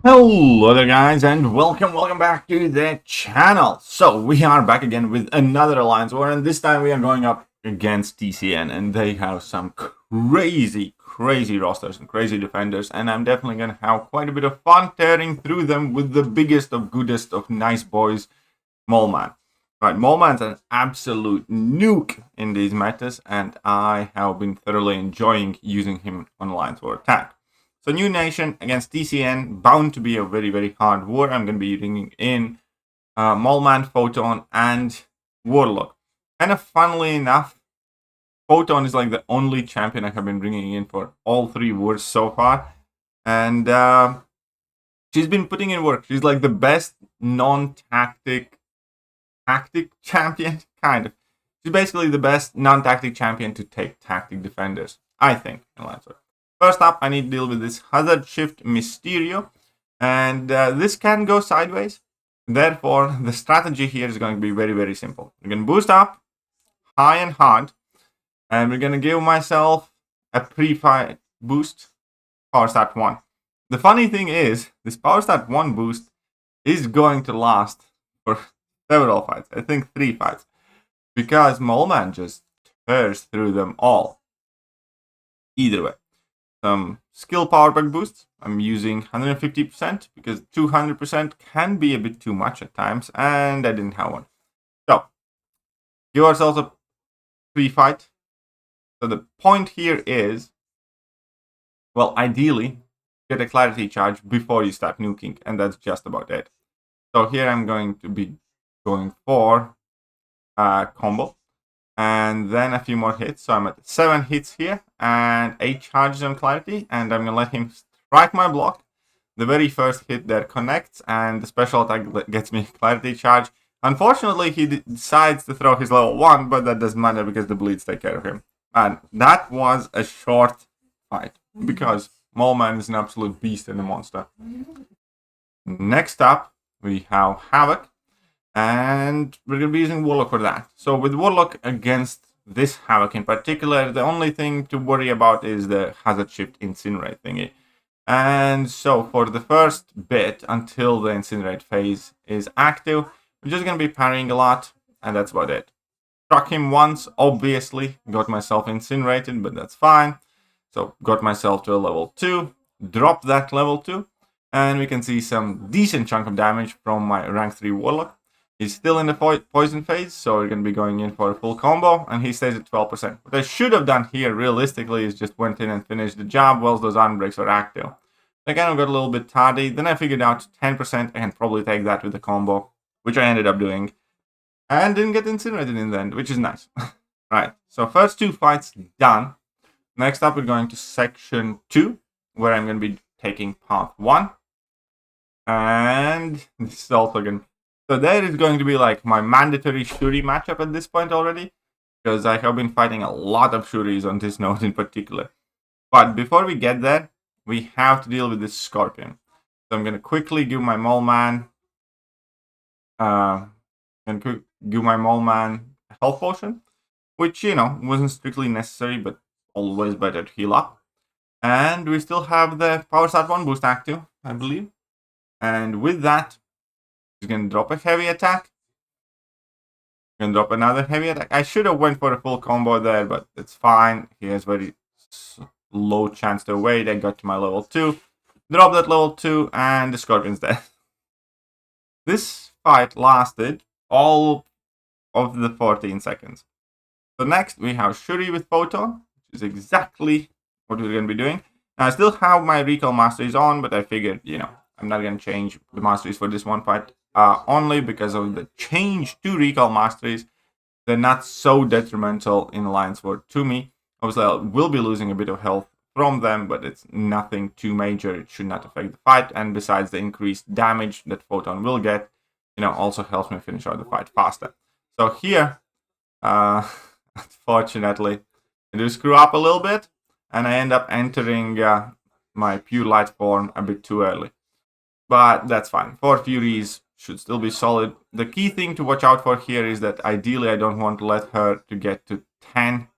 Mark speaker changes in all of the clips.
Speaker 1: Hello there guys and welcome back to the channel. So we are back again with another Alliance War, and this time we are going up against TCN, and they have some crazy rosters and crazy defenders, and I'm definitely gonna have quite a bit of fun tearing through them with the biggest of goodest of nice boys, Moleman. Right, Moleman's an absolute nuke in these metas, and I have been thoroughly enjoying using him on Alliance War attack. So New Nation against TCN, bound to be a very hard war. I'm going to be bringing in Moleman, Photon, and Warlock. Kind of funnily enough, Photon is like the only champion I have been bringing in for all three wars so far. And she's been putting in work. She's like the best non-tactic champion, kind of. She's basically the best non-tactic champion to take tactic defenders, I think, in Alliance War. First up, I need to deal with this Hazard Shift Mysterio, and this can go sideways. Therefore, the strategy here is going to be very simple. We're going to boost up high and hard, and we're going to give myself a pre-fight boost, Power Stat 1. The funny thing is, this Power Stat 1 boost is going to last for several fights, I think 3 fights, because Moleman just tears through them all. Either way. Some skill power back boosts. I'm using 150% because 200% can be a bit too much at times, and I didn't have one. So, give ourselves a pre-fight. So the point here is, well, ideally, get a clarity charge before you start nuking, and that's just about it. So here I'm going to be going for a combo. And then a few more hits, so I'm at 7 hits here and 8 charges on clarity, and I'm gonna let him strike my block. The very first hit there connects, and the special attack gets me clarity charge. Unfortunately, he decides to throw his level 1, but that doesn't matter because the bleeds take care of him. And that was a short fight because Moleman is an absolute beast and a monster. Next up, we have Havoc. And we're going to be using Warlock for that. So with Warlock against this Havoc in particular, the only thing to worry about is the Hazard Shift Incinerate thingy. And so for the first bit, until the Incinerate phase is active, we're just going to be parrying a lot, and that's about it. Struck him once, obviously, got myself incinerated, but that's fine. So got myself to a level 2, dropped that level 2, and we can see some decent chunk of damage from my rank 3 Warlock. He's still in the poison phase, so we're going to be going in for a full combo, and he stays at 12%. What I should have done here, realistically, is just went in and finished the job whilst those arm breaks are active. I kind of got a little bit tardy, then I figured out 10% I can probably take that with the combo, which I ended up doing, and didn't get incinerated in the end, which is nice. Right, so first 2 fights done. Next up, we're going to section 2, where I'm going to be taking path 1. And this is also going to... So there is going to be like my mandatory Shuri matchup at this point already, because I have been fighting a lot of Shuris on this node in particular. But before we get there, we have to deal with this Scorpion. So I'm going to quickly give my Moleman, a health potion, which, you know, wasn't strictly necessary, but always better to heal up. And we still have the Power Stat 1 boost active, I believe. And with that, he's going to drop a heavy attack. Going to drop another heavy attack. I should have went for a full combo there, but it's fine. He has very low chance to evade. I got to my level 2. Drop that level 2, and the Scorpion's dead. This fight lasted all of the 14 seconds. So next, we have Shuri with Photon, which is exactly what we're going to be doing. Now, I still have my Recall Masteries on, but I figured, you know, I'm not going to change the Masteries for this one fight. Only because of the change to Recall Masteries. They're not so detrimental in Alliance War to me. Obviously, I will be losing a bit of health from them, but it's nothing too major. It should not affect the fight. And besides, the increased damage that Photon will get, you know, also helps me finish out the fight faster. So here, unfortunately, I do screw up a little bit, and I end up entering my pure light form a bit too early. But that's fine. 4 Furies should still be solid. The key thing to watch out for here is that ideally I don't want to let her to get to 10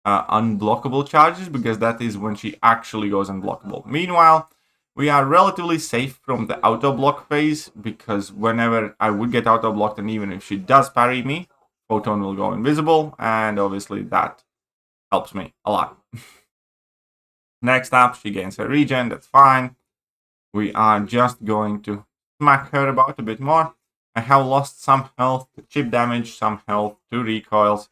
Speaker 1: unblockable charges, because that is when she actually goes unblockable. Meanwhile, We are relatively safe from the auto block phase because whenever I would get auto blocked, and even if she does parry me, Photon will go invisible, and obviously that helps me a lot. Next up, she gains her regen, that's fine. We are just going to smack her about a bit more. I have lost some health to chip damage, some health to recoils,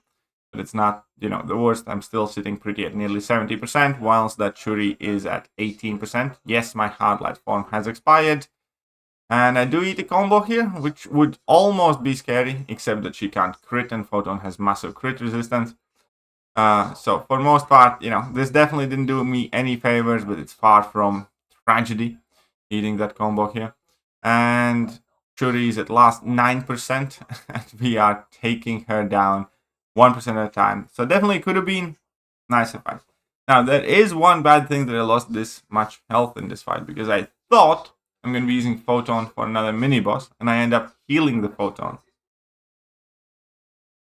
Speaker 1: but it's not, the worst. I'm still sitting pretty at nearly 70%, whilst that Shuri is at 18%. Yes, my hard light form has expired, and I do eat a combo here, which would almost be scary, except that she can't crit, and Photon has massive crit resistance. So for most part, this definitely didn't do me any favors, but it's far from tragedy eating that combo here. And Shuri is at last 9%, and we are taking her down 1% at a time. So definitely could have been nicer fight. Now, there is one bad thing that I lost this much health in this fight, because I thought I'm going to be using Photon for another mini-boss, and I end up healing the Photon.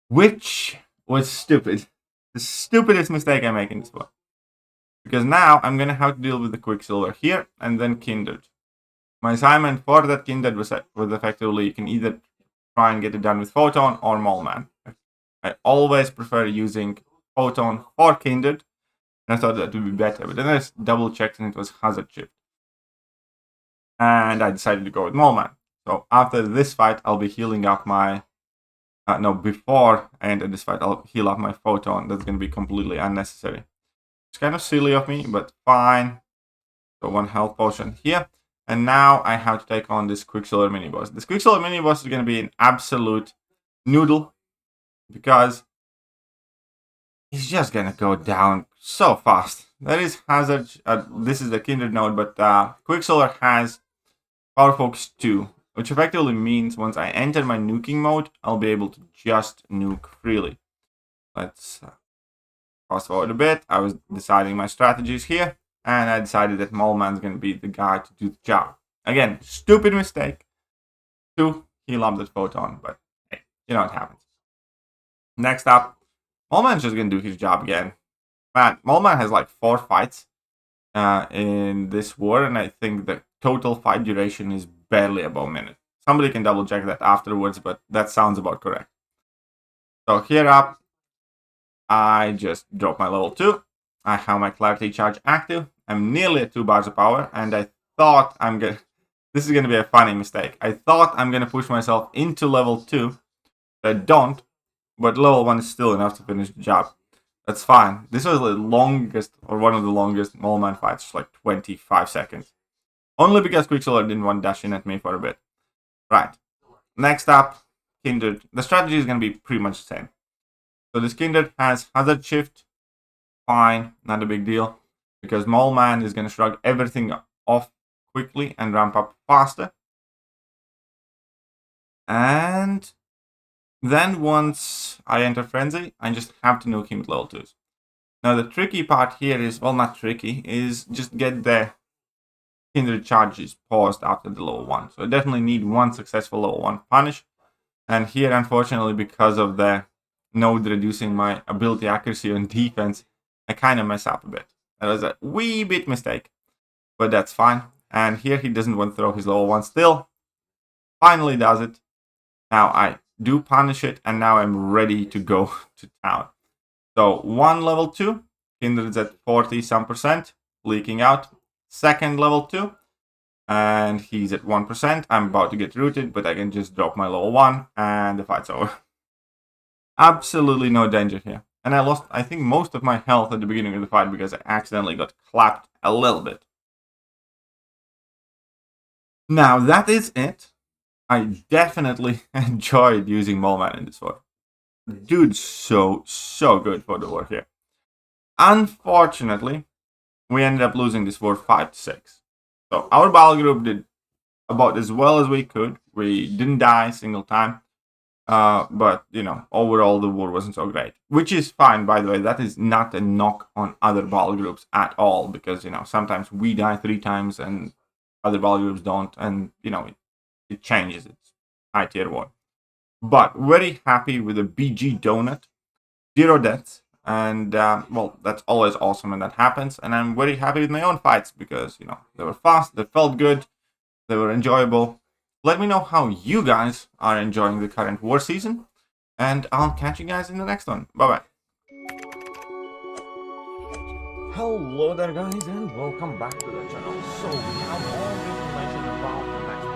Speaker 1: Which was stupid. The stupidest mistake I make in this one. Because now I'm going to have to deal with the Quicksilver here, and then Kindred. My assignment for that Kindred was effectively, you can either try and get it done with Photon or Moleman. I always prefer using Photon for Kindred, and I thought that would be better. But then I double checked and it was Hazard Shift. And I decided to go with Moleman. So after this fight, I'll be healing up my... before I enter this fight, I'll heal up my Photon. That's going to be completely unnecessary. It's kind of silly of me, but fine. So 1 health potion here. And now I have to take on this Quicksilver mini-boss. This Quicksilver mini-boss is going to be an absolute noodle, because he's just going to go down so fast. That is Hazard. This is the Kindred node, but Quicksilver has Power Focus 2, which effectively means once I enter my nuking mode, I'll be able to just nuke freely. Let's fast forward a bit. I was deciding my strategies here, and I decided that Moleman's going to be the guy to do the job. Again, stupid mistake to heal up that Photon, but hey, it happens. Next up, Moleman's just going to do his job again. Man, Moleman has like 4 fights in this war, and I think the total fight duration is barely above a minute. Somebody can double check that afterwards, but that sounds about correct. So here up, I just drop my level 2. I have my Clarity Charge active. I'm nearly at 2 bars of power, and I thought this is going to be a funny mistake. I thought I'm going to push myself into level 2. I don't, but level 1 is still enough to finish the job. That's fine. This was the longest, or one of the longest Moleman fights, like 25 seconds. Only because Quicksilver didn't want to dash in at me for a bit. Right. Next up, Kindred. The strategy is going to be pretty much the same. So this Kindred has Hazard Shift. Fine, not a big deal. Because Moleman is going to shrug everything off quickly and ramp up faster. And then once I enter Frenzy, I just have to nuke him with level 2s. Now the tricky part here is, well, not tricky, is just get the Kindred charges paused after the level 1. So I definitely need 1 successful level 1 punish. And here, unfortunately, because of the node reducing my ability accuracy on defense, I kind of mess up a bit. That was a wee bit mistake, but that's fine. And here he doesn't want to throw his level 1 still. Finally does it. Now I do punish it, and now I'm ready to go to town. So 1 level 2, Kindred's at 40 some %, leaking out. Second level 2, and he's at 1%. I'm about to get rooted, but I can just drop my level 1, and the fight's over. Absolutely no danger here. And I lost, I think, most of my health at the beginning of the fight because I accidentally got clapped a little bit. Now, that is it. I definitely enjoyed using Moleman in this war. Dude's so good for the war here. Unfortunately, we ended up losing this war 5-6. So our battle group did about as well as we could. We didn't die a single time. But, overall the war wasn't so great. Which is fine, by the way. That is not a knock on other battle groups at all. Because, sometimes we die 3 times and other battle groups don't. And, it changes. It's high tier war. But very happy with the BG Donut. 0 deaths. And well, that's always awesome when that happens. And I'm very happy with my own fights because they were fast, they felt good, they were enjoyable. Let me know how you guys are enjoying the current war season, and I'll catch you guys in the next one. Bye bye. Hello there, guys, and welcome back to the channel. So we have all the information about the next